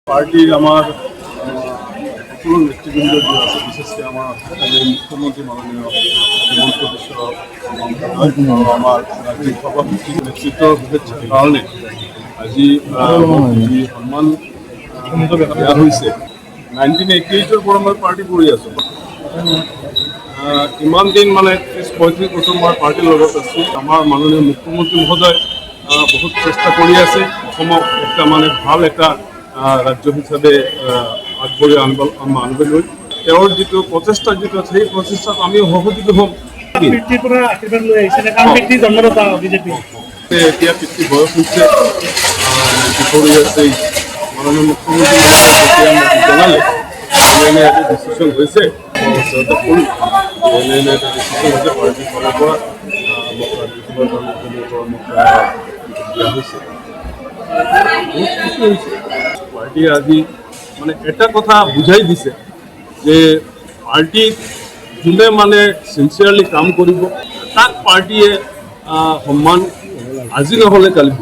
পার্টির আমার সকল নেতৃবৃন্দ যে আছে, বিশেষ করে আমার মুখ্যমন্ত্রী মাননীয় হেমন্ত বিশ্ব আমার রাজ্যিক সভাপতি নেতৃত্ব শুভেচ্ছার কারণে আজি যি সন্মান দিয়া হৈছে 1988 পৰা মই পাৰ্টি কৰি আছোঁ। ইমান দিন মানে 30-35 বছৰ মই পাৰ্টিৰ লগত আছোঁ। আমাৰ মাননীয় মুখ্যমন্ত্ৰী মহোদয় বহুত চেষ্টা কৰি আছে অসমক একটা মানে ভাল এটা ৰাজ্য হিচাপে আগবঢ়াই আনিবলৈ। তেওঁৰ যিটো প্ৰচেষ্টা সেই প্ৰচেষ্টাত আমি সহযোগী হ'ম। এতিয়া পিতৃ বয়স হৈছে, কৰি আছে। মাননীয় মুখ্যমন্ত্ৰী যেতিয়া মোক জনালে এনে এটা ডিচিশ্যন হৈছে, এটা ডিচিশ্যন হৈছে পাৰ্টিৰ ফালৰ পৰা মোক ৰাজ্যসভাৰ কাৰণে দিয়া হৈছে। বহুত খুশি হৈছে। পাৰ্টিয়ে আজি মানে এটা কথা বুজাই দিছে যে পাৰ্টিত যোনে মানে চিনচিয়াৰলি কাম কৰিব তাক পাৰ্টিয়ে সন্মান আজি নহ'লে কালি